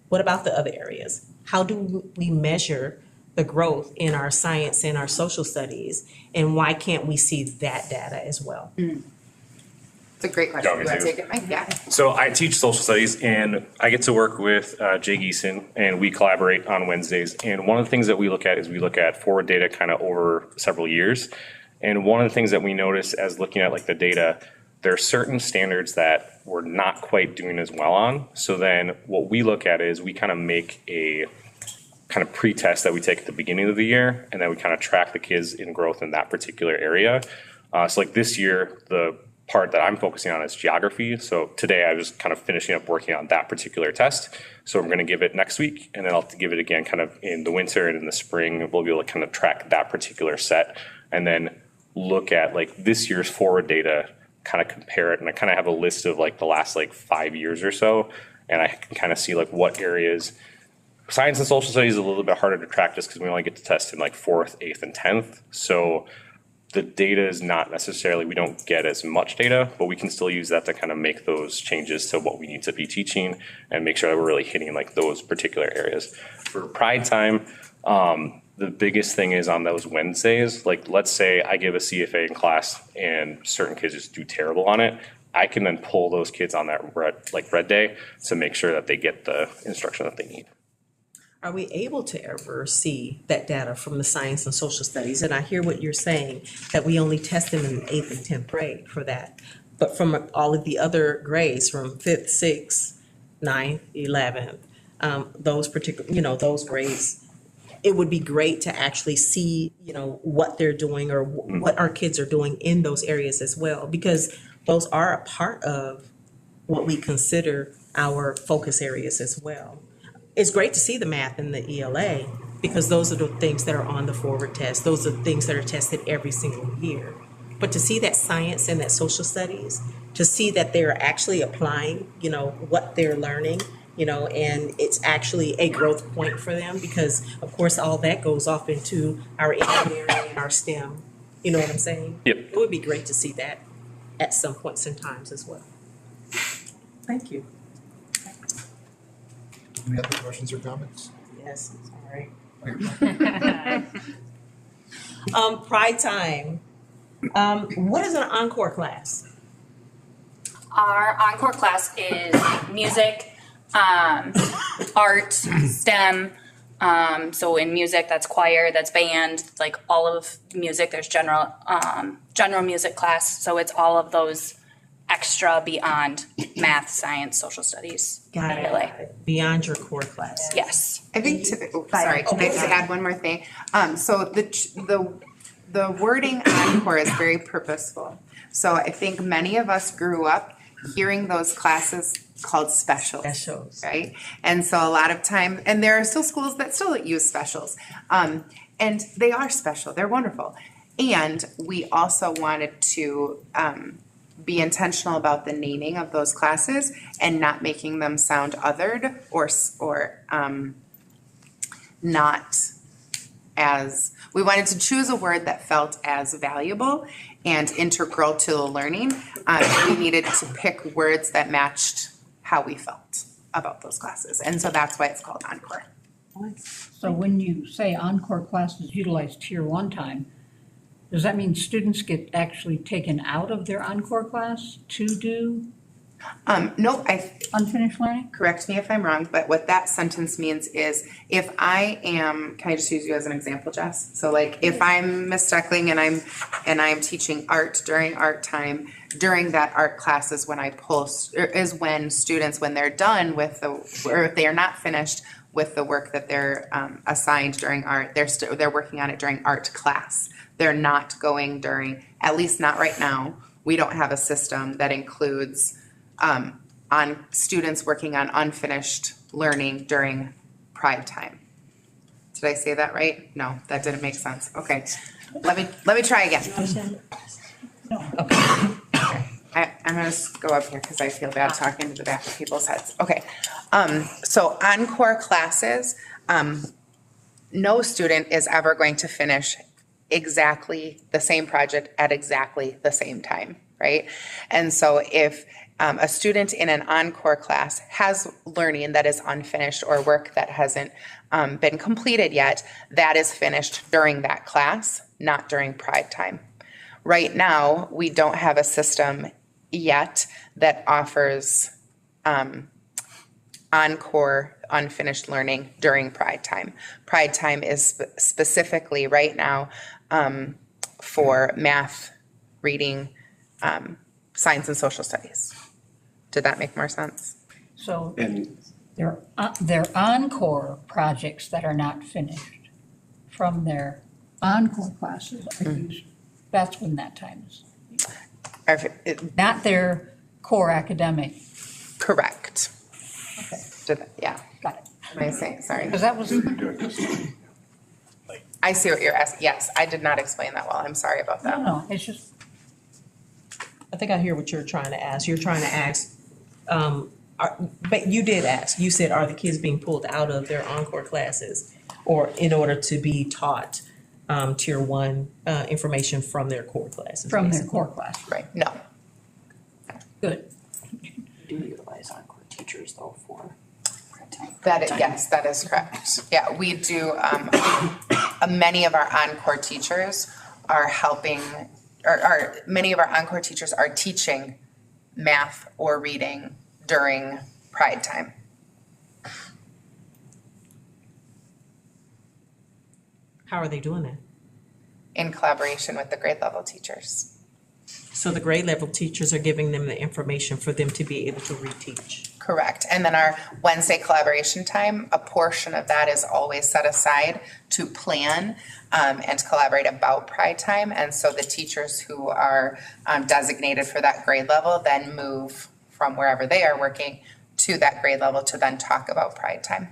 What about the other areas? How do we measure the growth in our science and our social studies? And why can't we see that data as well? It's a great question. You want to take it, Mike? Yeah. So I teach social studies and I get to work with Jay Geeson and we collaborate on Wednesdays. And one of the things that we look at is we look at forward data kind of over several years. And one of the things that we notice as looking at like the data, there are certain standards that we're not quite doing as well on. So then what we look at is we kind of make a kind of pre-test that we take at the beginning of the year, and then we kind of track the kids in growth in that particular area. So like this year, the part that I'm focusing on is geography. So today I was kind of finishing up working on that particular test. So I'm going to give it next week, and then I'll give it again kind of in the winter and in the spring. We'll be able to kind of track that particular set and then look at like this year's forward data kind of compare it, and I kind of have a list of like the last like 5 years or so, and I can kind of see like what areas. Science and social studies is a little bit harder to track just because we only get to test in like 4th, 8th, and 10th. So the data is not necessarily, we don't get as much data, but we can still use that to kind of make those changes to what we need to be teaching and make sure that we're really hitting like those particular areas. For Pride Time, the biggest thing is on those Wednesdays, like let's say I give a CFA in class and certain kids just do terrible on it. I can then pull those kids on that red day to make sure that they get the instruction that they need. Are we able to ever see that data from the science and social studies? And I hear what you're saying, that we only test them in 8th and 10th grade for that. But from all of the other grades, from 5th, 6th, 9th, 11th, those particular, those grades, it would be great to actually see, what they're doing or what our kids are doing in those areas as well, because those are a part of what we consider our focus areas as well. It's great to see the math and the ELA because those are the things that are on the forward test. Those are the things that are tested every single year. But to see that science and that social studies, to see that they're actually applying, what they're learning, and it's actually a growth point for them because, of course, all that goes off into our engineering and our STEM. You know what I'm saying? Yep. It would be great to see that at some points in times as well. Thank you. Any other questions or comments? Yes, sorry. Pride Time. What is an encore class? Our encore class is music, art, STEM. So in music, that's choir, that's band, like all of music. There's general music class. So it's all of those extra beyond math, science, social studies. Got it. Beyond your core class. Yes. I think sorry, can I just add one more thing? So the wording encore is very purposeful. So I think many of us grew up hearing those classes called specials, right? And so a lot of time, and there are still schools that still use specials, and they are special, they're wonderful. And we also wanted to be intentional about the naming of those classes and not making them sound othered or not as, we wanted to choose a word that felt as valuable and integral to the learning. We needed to pick words that matched how we felt about those classes. And so that's why it's called Encore. So when you say Encore classes utilize Tier 1 time, does that mean students get actually taken out of their Encore class to do? No, unfinished learning? Correct me if I'm wrong, but what that sentence means is if I am, can I just use you as an example, Jess? So like if I'm Miss Steckling and I'm teaching art during art time, during that art class is when I pull, is when students, when they're done with or if they are not finished with the work that they're assigned during art, they're working on it during art class. They're not going during, at least not right now. We don't have a system that includes on students working on unfinished learning during Pride Time. Did I say that right? No, that didn't make sense. Okay, let me try again. Okay. I'm gonna go up here because I feel bad talking to the back of people's heads. Okay, so Encore classes, no student is ever going to finish exactly the same project at exactly the same time, right? And so if a student in an Encore class has learning that is unfinished or work that hasn't been completed yet, that is finished during that class, not during Pride Time. Right now, we don't have a system yet that offers Encore unfinished learning during Pride Time. Pride Time is specifically right now for math, reading, science and social studies. Did that make more sense? So they're Encore projects that are not finished from their Encore classes are used. That's when that time is. Not their core academic. Correct. Okay. Yeah. Got it. What am I saying? Sorry. Because that was. I see what you're asking. Yes, I did not explain that well. I'm sorry about that. No, it's just. I think I hear what you're trying to ask. You're trying to ask, but you did ask. You said, are the kids being pulled out of their encore classes or in order to be taught tier one information from their core classes? From their basically? core class. Right, no. Good. Do utilize Encore teachers though for Yes, that is correct. Yeah, we do, many of our encore teachers are helping, many of our encore teachers are teaching math or reading during Pride time. How are they doing that? In collaboration with the grade level teachers. So the grade level teachers are giving them the information for them to be able to reteach. Correct. And then our Wednesday collaboration time, a portion of that is always set aside to plan and to collaborate about Pride time. And so the teachers who are designated for that grade level then move from wherever they are working to that grade level to then talk about Pride time.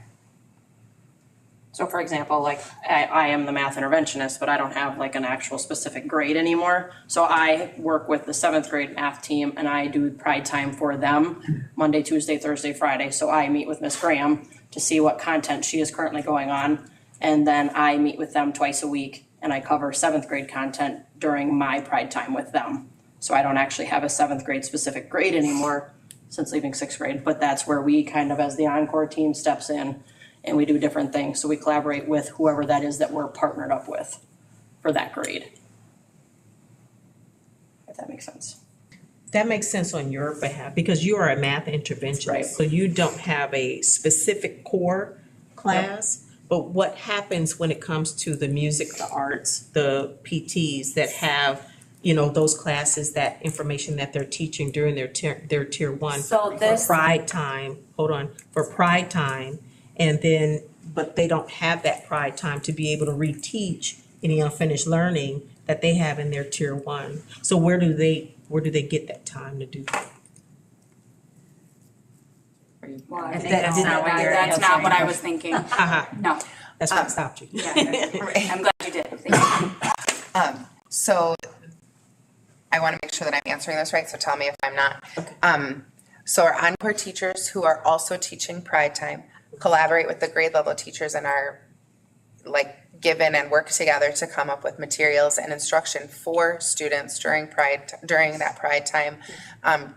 So for example, like I am the math interventionist, but I don't have like an actual specific grade anymore. So I work with the 7th grade math team and I do Pride time for them Monday, Tuesday, Thursday, Friday. So I meet with Miss Graham to see what content she is currently going on. And then I meet with them twice a week and I cover 7th grade content during my Pride time with them. So I don't actually have a 7th grade specific grade anymore since leaving 6th grade, but that's where we kind of as the encore team steps in and we do different things. So we collaborate with whoever that is that we're partnered up with for that grade. If that makes sense. That makes sense on your behalf because you are a math interventionist. Right. So you don't have a specific core class. But what happens when it comes to the music, the arts, the PTs that have, you know, those classes, that information that they're teaching during their tier one? So this- For Pride time, hold on, for Pride time. And then, but they don't have that Pride time to be able to reteach any unfinished learning that they have in their tier one. So where do they get that time to do that? Well, I If think that that's didn't- not what you're that's answering. not what I was thinking. No. That's why I stopped you. Yeah, I'm glad you did. Thank you. So I want to make sure that I'm answering this right, so tell me if I'm not. So our encore teachers who are also teaching Pride time collaborate with the grade level teachers and are given and work together to come up with materials and instruction for students during that Pride time,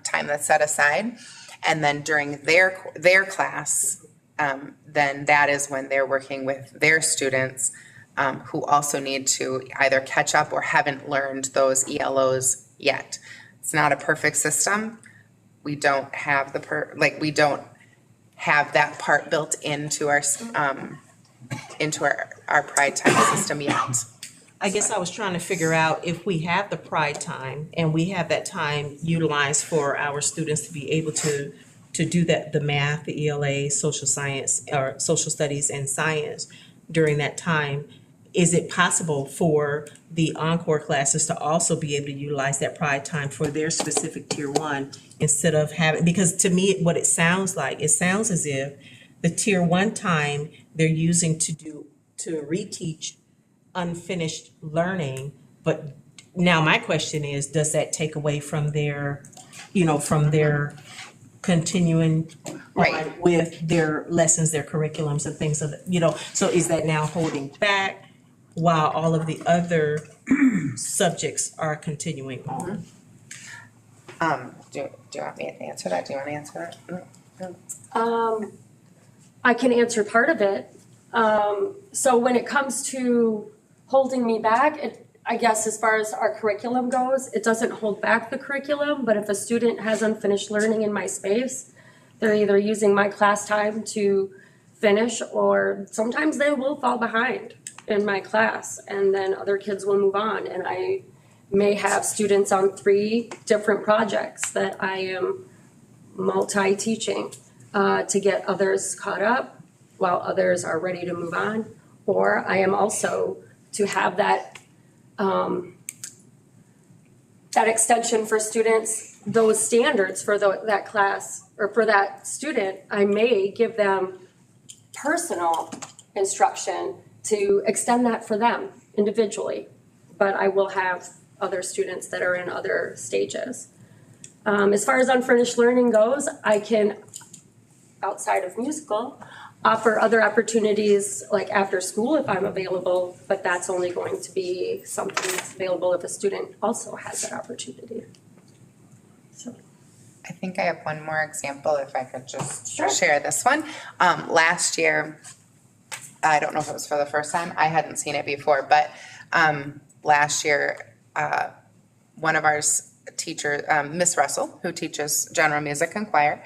time that's set aside. And then during their class, then that is when they're working with their students who also need to either catch up or haven't learned those ELOs yet. It's not a perfect system. We don't have we don't have that part built into our Pride time system yet. I guess I was trying to figure out if we have the Pride time and we have that time utilized for our students to be able to do that, the math, the ELA, social science, or social studies and science during that time. Is it possible for the encore classes to also be able to utilize that Pride time for their specific tier one instead of having, because to me, what it sounds as if the tier one time they're using to reteach unfinished learning. But now my question is, does that take away from their, from their continuing on with their lessons, their curriculums and things of, so is that now holding back while all of the other subjects are continuing on? Do you want me to answer that? Do you want to answer that? I can answer part of it. So when it comes to holding me back, I guess as far as our curriculum goes, it doesn't hold back the curriculum, but if a student has unfinished learning in my space, they're either using my class time to finish, or sometimes they will fall behind in my class, and then other kids will move on, and I may have students on 3 different projects that I am multi-teaching to get others caught up while others are ready to move on, or I am also to have that that extension for students, those standards for that class or for that student. I may give them personal instruction to extend that for them individually, but I will have other students that are in other stages. As far as unfinished learning goes, I can, outside of musical, offer other opportunities like after school if I'm available, but that's only going to be something that's available if a student also has that opportunity. So. I think I have one more example if I could just Sure. share this one. Last year, I don't know if it was for the first time, I hadn't seen it before, but last year, one of our teachers, Miss Russell, who teaches general music and choir,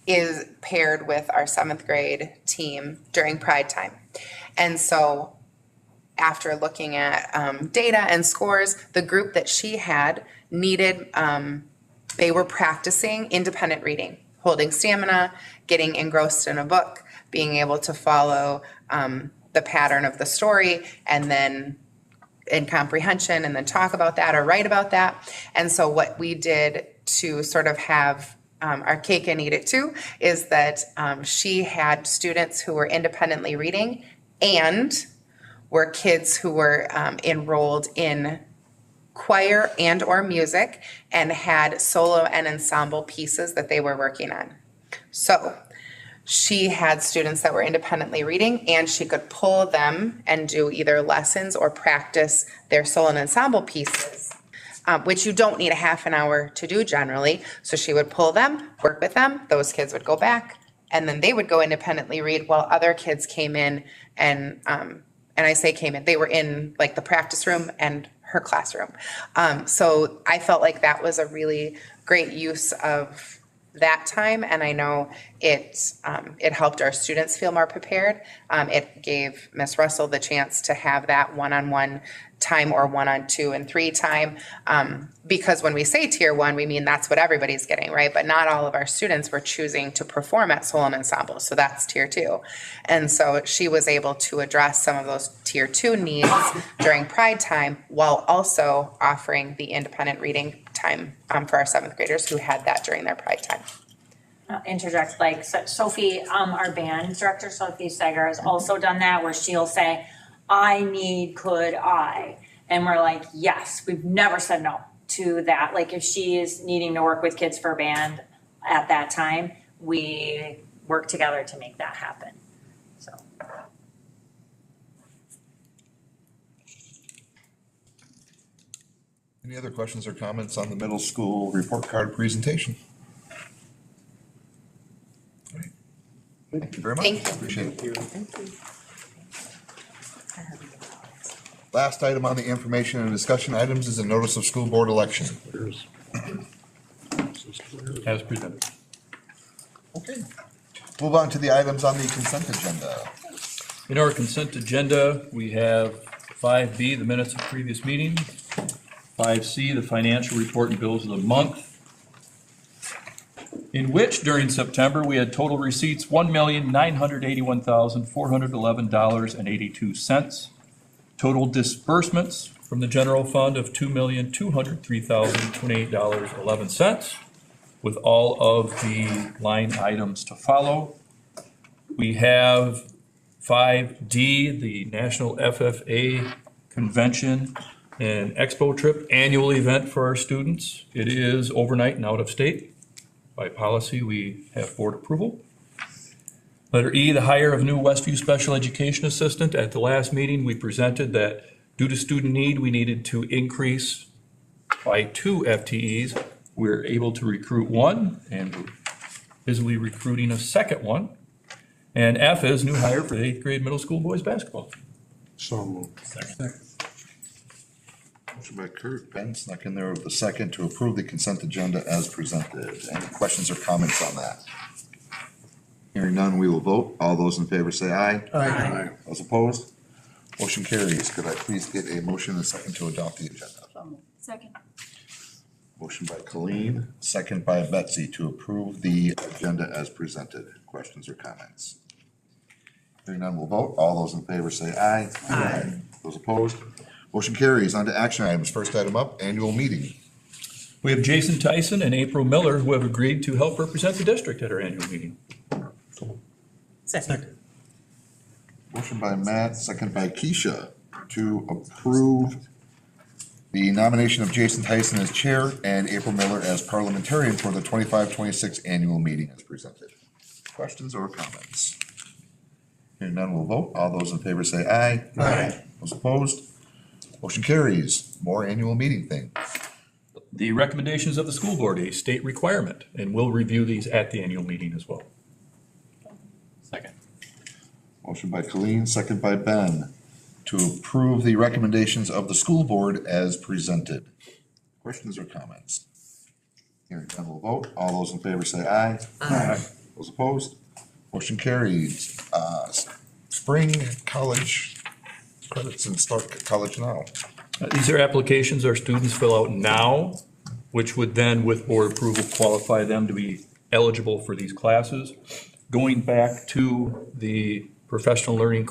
is paired with our 7th grade team during Pride Time. And so after looking at data and scores, the group that she had needed, they were practicing independent reading, holding stamina, getting engrossed in a book, being able to follow the pattern of the story, and then in comprehension, and then talk about that or write about that. And so what we did to sort of have our cake and eat it too is that she had students who were independently reading and were kids who were enrolled in choir and or music and had solo and ensemble pieces that they were working on. So she had students that were independently reading, and she could pull them and do either lessons or practice their solo and ensemble pieces, which you don't need a half an hour to do generally. So she would pull them, work with them, those kids would go back, and then they would go independently read while other kids came in and I say came in, they were in like the practice room and her classroom. So I felt like that was a really great use of that time, and I know it helped our students feel more prepared. It gave Miss Russell the chance to have that one-on-one time or 1-on-2 and 3 time, because when we say tier 1, we mean that's what everybody's getting, right? But not all of our students were choosing to perform at solo and ensemble, so that's tier 2. And so she was able to address some of those tier 2 needs during Pride Time while also offering the independent reading time for our 7th graders who had that during their Pride Time. Interject, like Sophie, our band director, Sophie Steiger, has also done that where she'll say, I need, could I? And we're like, yes, we've never said no to that. Like if she is needing to work with kids for band at that time, we work together to make that happen. So. Any other questions or comments on the middle school report card presentation? All right. Thank you very much. Thank you. Appreciate it. Last item on the information and discussion items is a notice of school board election. As presented. Okay. Move on to the items on the consent agenda. In our consent agenda, we have 5B, the minutes of previous meetings, 5C, the financial report and bills of the month, in which during September, we had total receipts $1,981,411.82. Total disbursements from the general fund of $2,203,028.11, with all of the line items to follow. We have 5D, the National FFA Convention and Expo Trip annual event for our students. It is overnight and out of state. By policy, we have board approval. Letter E, the hire of new Westview Special Education Assistant. At the last meeting, we presented that due to student need, we needed to increase by 2 FTEs. We're able to recruit 1 and we're busily recruiting a second one. And F is new hire for the 8th grade middle school boys basketball. So moved. Motion by Kurt, Ben snuck in there with the second to approve the consent agenda as presented. Any questions or comments on that? Hearing none, we will vote. All those in favor say aye. Aye. Those opposed? Motion carries. Could I please get a motion and a second to adopt the agenda? Second. Motion by Colleen, second by Betsy to approve the agenda as presented. Questions or comments? Hearing none, we'll vote. All those in favor say aye. Aye. Those opposed? Motion carries. On to action items. First item up, annual meeting. We have Jason Tyson and April Miller who have agreed to help represent the district at our annual meeting. Second. Motion by Matt, second by Keisha to approve The nomination of Jason Tyson as chair and April Miller as parliamentarian for the 25-26 annual meeting is presented. Questions or comments? Hearing none, we'll vote. All those in favor say aye. Aye. Those opposed? Motion carries. More annual meeting thing. The recommendations of the school board, a state requirement, and we'll review these at the annual meeting as well. Second. Motion by Colleen, second by Ben, to approve the recommendations of the school board as presented. Questions or comments? Hearing none, we'll vote. All those in favor say aye. Aye. Those opposed? Motion carries. Spring college credits and start college now. These are applications our students fill out now, which would then, with board approval, qualify them to be eligible for these classes. Going back to the professional learning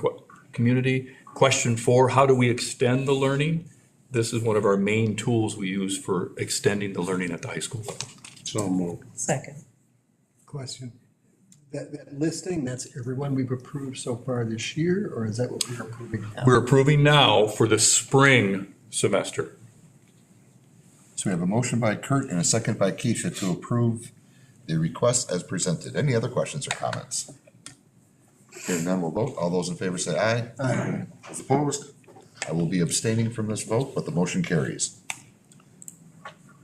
community, question 4, how do we extend the learning? This is one of our main tools we use for extending the learning at the high school level. So moved. Second. Question. That listing, that's everyone we've approved so far this year, or is that what we're approving now? We're approving now for the spring semester. So we have a motion by Kurt and a second by Keisha to approve the request as presented. Any other questions or comments? Hearing none, we'll vote. All those in favor say aye. Aye. Those opposed? I will be abstaining from this vote, but the motion carries.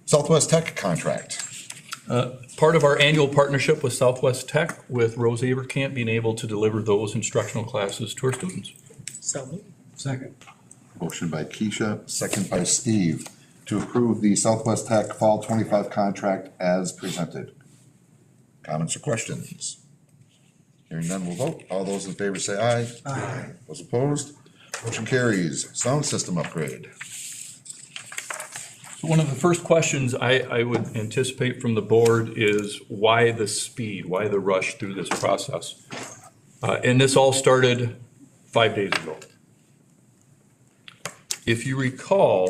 Southwest Tech contract. Part of our annual partnership with Southwest Tech, with Rose Avercamp being able to deliver those instructional classes to our students. So. Second. Motion by Keisha, second by Steve, to approve the Southwest Tech Fall 25 contract as presented. Comments or questions? Hearing none, we'll vote. All those in favor say aye. Aye. Those opposed? Motion carries. Sound system upgrade. So one of the first questions I would anticipate from the board is why the speed, why the rush through this process? And this all started 5 days ago. If you recall,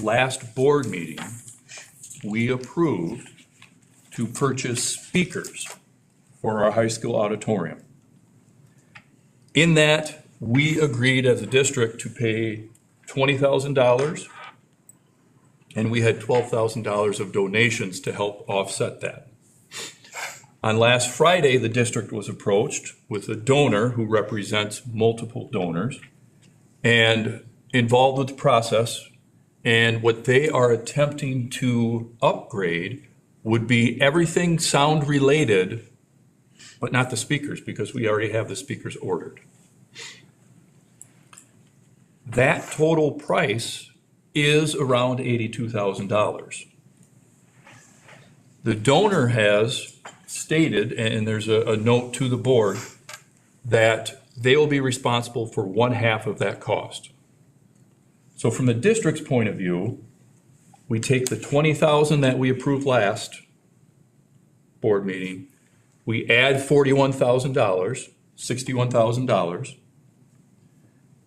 last board meeting, we approved to purchase speakers for our high school auditorium. In that, we agreed as a district to pay $20,000, and we had $12,000 of donations to help offset that. On last Friday, the district was approached with a donor who represents multiple donors and involved with the process. And what they are attempting to upgrade would be everything sound related, but not the speakers, because we already have the speakers ordered. That total price is around $82,000. The donor has stated, and there's a note to the board, that they will be responsible for 1/2 of that cost. So from the district's point of view, we take the $20,000 that we approved last board meeting, we add $41,000, $61,000,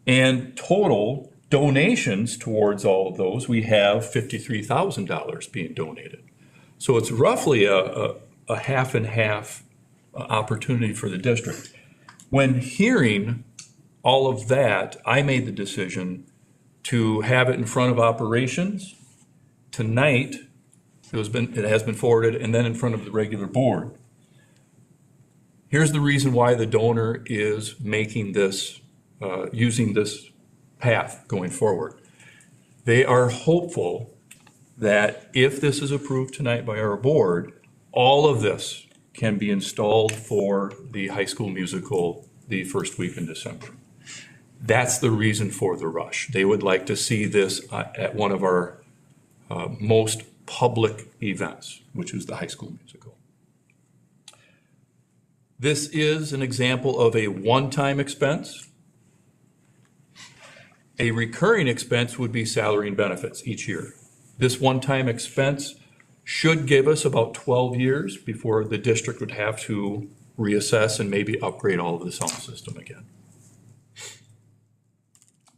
and total donations towards all of those, we have $53,000 being donated. So it's roughly a half and half opportunity for the district. When hearing all of that, I made the decision to have it in front of operations. Tonight, it has been forwarded, and then in front of the regular board. Here's the reason why the donor is making this, using this path going forward. They are hopeful that if this is approved tonight by our board, all of this can be installed for the high school musical the first week in December. That's the reason for the rush. They would like to see this at one of our most public events, which is the high school musical. This is an example of a one-time expense. A recurring expense would be salary and benefits each year. This one-time expense should give us about 12 years before the district would have to reassess and maybe upgrade all of the sound system again.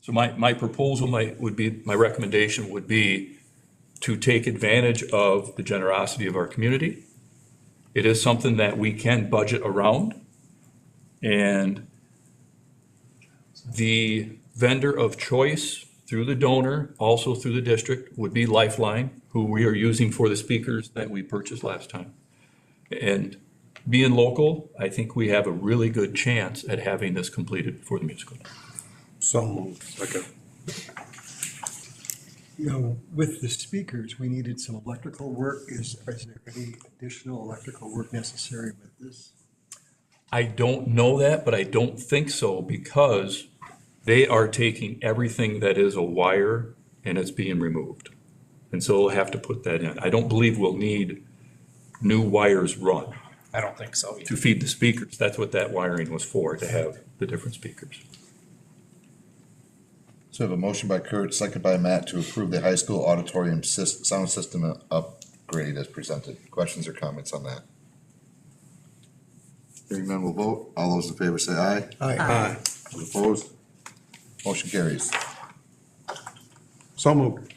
So my proposal would be, my recommendation would be to take advantage of the generosity of our community. It is something that we can budget around, and the vendor of choice through the donor, also through the district, would be Lifeline, who we are using for the speakers that we purchased last time. And being local, I think we have a really good chance at having this completed for the musical. So moved. Second. You know, with the speakers, we needed some electrical work. Is there any additional electrical work necessary with this? I don't know that, but I don't think so, because they are taking everything that is a wire and it's being removed. And so we'll have to put that in. I don't believe we'll need new wires run I don't think so. to feed the speakers. That's what that wiring was for, to have the different speakers. So we have a motion by Kurt, second by Matt to approve the high school auditorium sound system upgrade as presented. Questions or comments on that? Hearing none, we'll vote. All those in favor say aye. Aye. Those opposed? Motion carries. So moved.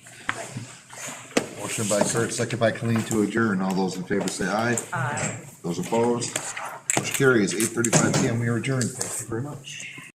Motion by Kurt, second by Colleen to adjourn. All those in favor say aye. Aye. Those opposed? Motion carries. 8:35 PM. We are adjourned. Thank you very much.